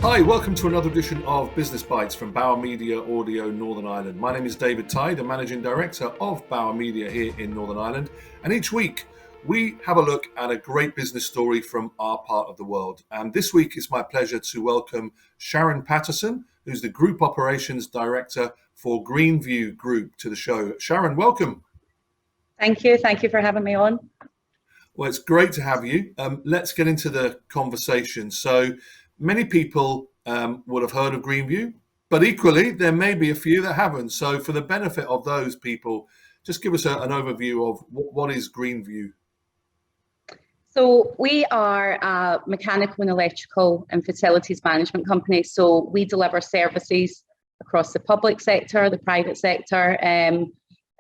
Hi, welcome to another edition of Business Bites from Bauer Media Audio Northern Ireland. My name is David Tighe, the Managing Director of Bauer Media here in Northern Ireland. And each week we have a look at a great business story from our part of the world. And this week it's my pleasure to welcome Sharon Patterson, who's the Group Operations Director for Greenview Group, to the show. Sharon, welcome. Thank you. Thank you for having me on. Well, it's great to have you. Let's get into the conversation. So many people would have heard of Greenview, but equally, there may be a few that haven't. So for the benefit of those people, just give us an overview of what is Greenview. So we are a mechanical and electrical and facilities management company. So we deliver services across the public sector, the private sector, and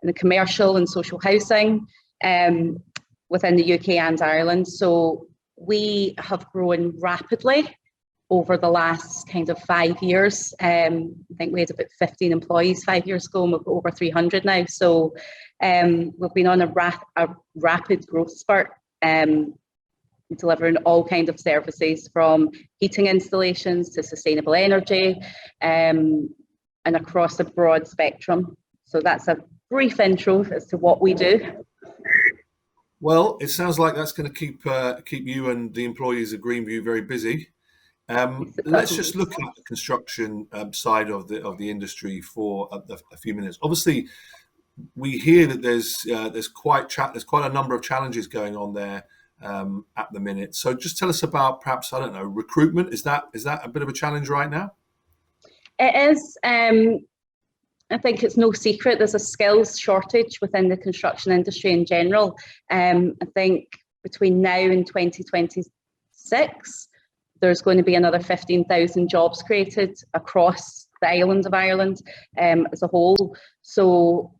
the commercial and social housing within the UK and Ireland. So we have grown rapidly over the last kind of 5 years. I think we had about 15 employees 5 years ago, and we've got over 300 now. So we've been on a rapid growth spurt, delivering all kinds of services from heating installations to sustainable energy, and across a broad spectrum. So that's a brief intro as to what we do. Well, it sounds like that's going to keep you and the employees of Greenview very busy. Let's just look at the construction side of the industry for a few minutes. Obviously, we hear that there's quite a number of challenges going on there at the minute. So just tell us about perhaps, I don't know, recruitment. Is that a bit of a challenge right now? It is. I think it's no secret there's a skills shortage within the construction industry in general. I think between now and 2026, there's going to be another 15,000 jobs created across the island of Ireland as a whole. So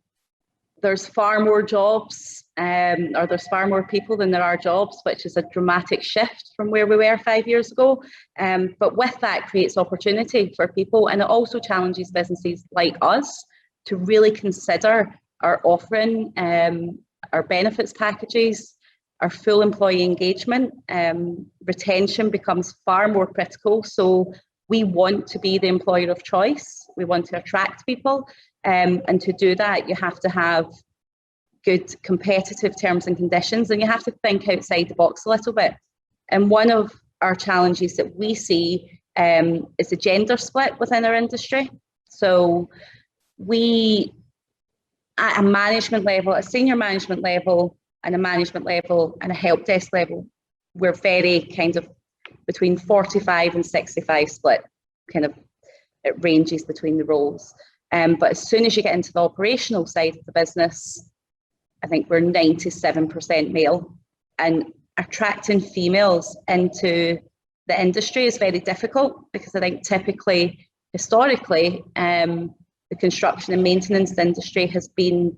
there's far more jobs, or there's far more people than there are jobs, which is a dramatic shift from where we were 5 years ago. But with that creates opportunity for people, and it also challenges businesses like us to really consider our offering, our benefits packages, our full employee engagement. Retention becomes far more critical. So we want to be the employer of choice. We want to attract people. And to do that, you have to have good competitive terms and conditions, and you have to think outside the box a little bit. And one of our challenges that we see is the gender split within our industry. So we, at a management level, a senior management level, and a management level and a help desk level, we're very kind of between 45 and 65 split, kind of it ranges between the roles. But as soon as you get into the operational side of the business, I think we're 97% male, and attracting females into the industry is very difficult because I think typically, historically, the construction and maintenance industry has been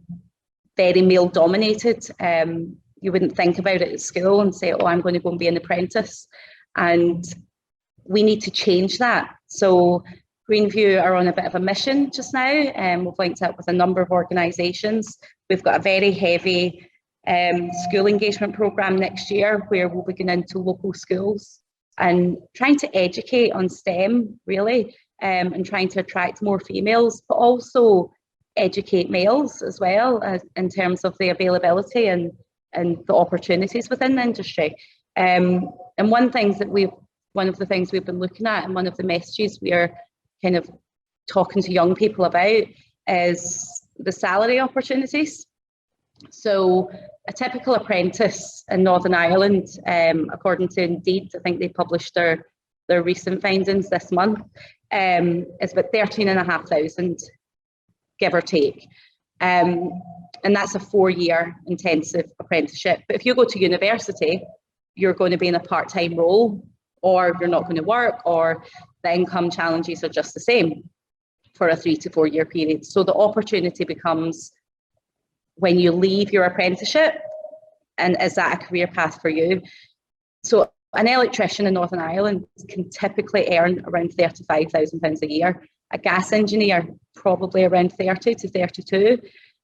very male dominated. You wouldn't think about it at school and say, oh, I'm going to go and be an apprentice. And we need to change that. So Greenview are on a bit of a mission just now. We've linked up with a number of organisations. We've got a very heavy school engagement programme next year where we'll be going into local schools and trying to educate on STEM, really, and trying to attract more females, but also educate males as well in terms of the availability and the opportunities within the industry. And one of the things we've been looking at, and one of the messages we are kind of talking to young people about, is the salary opportunities. So a typical apprentice in Northern Ireland, according to Indeed, I think they published their recent findings this month, is about 13,500, give or take. And that's a 4-year intensive apprenticeship. But if you go to university, you're going to be in a part-time role, or you're not going to work, or the income challenges are just the same for a 3 to 4 year period. So the opportunity becomes when you leave your apprenticeship, and is that a career path for you? So an electrician in Northern Ireland can typically earn around £35,000 a year. A gas engineer, probably around 30 to 32.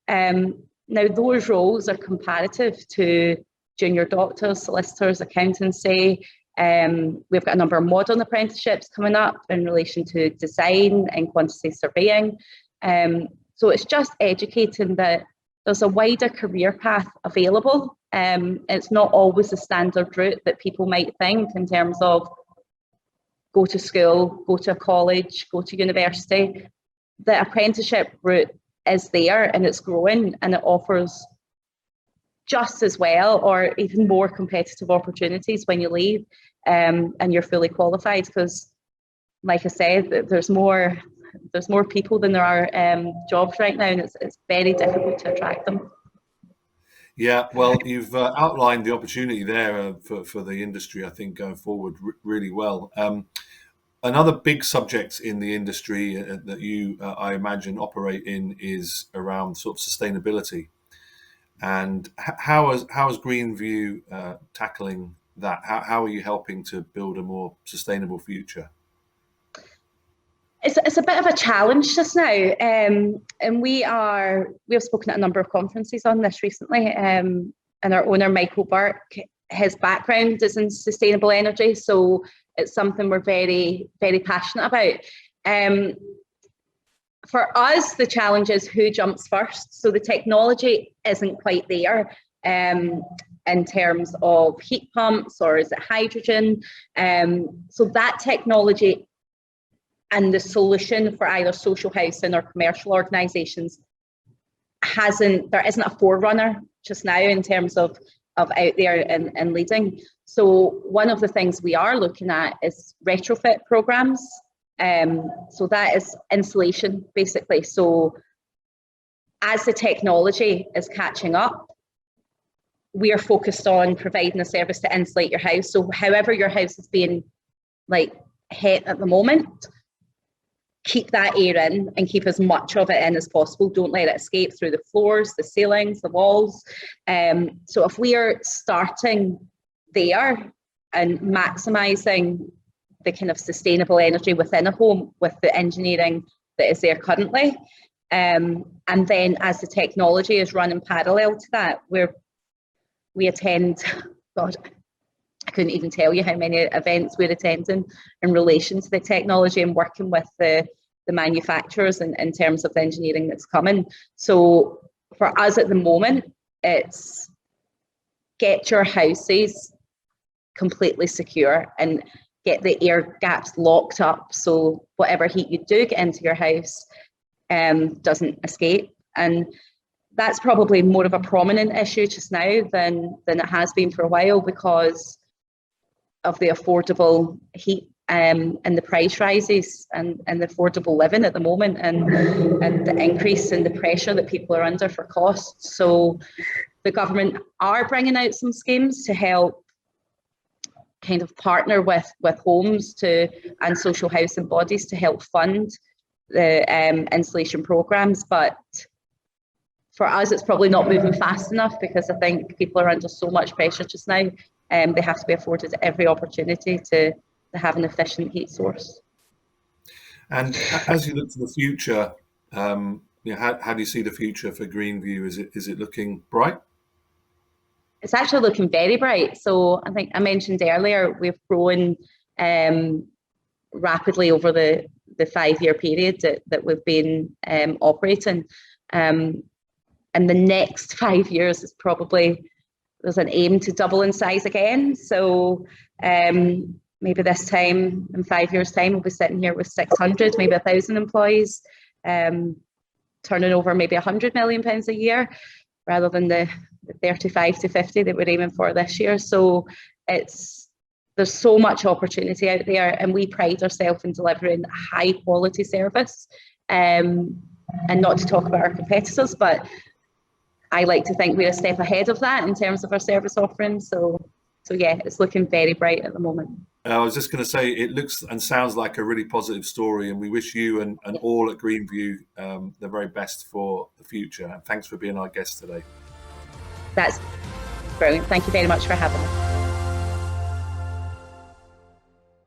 Now those roles are comparative to junior doctors, solicitors, accountancy, We've got a number of modern apprenticeships coming up in relation to design and quantity surveying. So it's just educating that there's a wider career path available. It's not always the standard route that people might think in terms of go to school, go to a college, go to university. The apprenticeship route is there and it's growing, and it offers just as well or even more competitive opportunities when you leave and you're fully qualified, because like I said, there's more people than there are jobs right now, and it's very difficult to attract them. Yeah, well, you've outlined the opportunity there for the industry, I think, going forward really well. Another big subject in the industry that you, I imagine, operate in is around sort of sustainability. And how is Greenview tackling that? How are you helping to build a more sustainable future? It's a bit of a challenge just now, and we've spoken at a number of conferences on this recently. And our owner, Michael Burke, his background is in sustainable energy, so it's something we're very, very passionate about. For us, the challenge is who jumps first. So the technology isn't quite there in terms of heat pumps, or is it hydrogen? So that technology and the solution for either social housing or commercial organisations there isn't a forerunner just now in terms of out there and leading. So one of the things we are looking at is retrofit programs. So that is insulation, basically. So as the technology is catching up, we are focused on providing a service to insulate your house. So however your house is being hit at the moment, keep that air in and keep as much of it in as possible. Don't let it escape through the floors, the ceilings, the walls. So if we are starting there and maximising the kind of sustainable energy within a home with the engineering that is there currently, and then as the technology is running parallel to that, we attend, God, I couldn't even tell you how many events we're attending in relation to the technology and working with the manufacturers in terms of the engineering that's coming. So for us at the moment, it's get your houses completely secure and get the air gaps locked up, so whatever heat you do get into your house doesn't escape. And that's probably more of a prominent issue just now than it has been for a while, because of the affordable heat and the price rises and the affordable living at the moment, and the increase in the pressure that people are under for costs. So the government are bringing out some schemes to help kind of partner with homes and social housing bodies to help fund the insulation programs. But for us, it's probably not moving fast enough, because I think people are under so much pressure just now. They have to be afforded every opportunity to have an efficient heat source. And as you look to the future, how do you see the future for Greenview? Is it looking bright? It's actually looking very bright. So I think I mentioned earlier, we've grown rapidly over the 5-year period that we've been operating. And the next 5 years is probably, there's an aim to double in size again. So maybe this time, in 5 years' time, we'll be sitting here with 600, maybe 1,000 employees, turning over maybe £100 million a year, rather than the 35 to 50 that we're aiming for this year. So there's so much opportunity out there, and we pride ourselves in delivering a high quality service. And not to talk about our competitors, but I like to think we're a step ahead of that in terms of our service offerings. So yeah, it's looking very bright at the moment. I was just going to say, it looks and sounds like a really positive story, and we wish you and all at Greenview the very best for the future. And thanks for being our guest today. That's brilliant. Thank you very much for having me.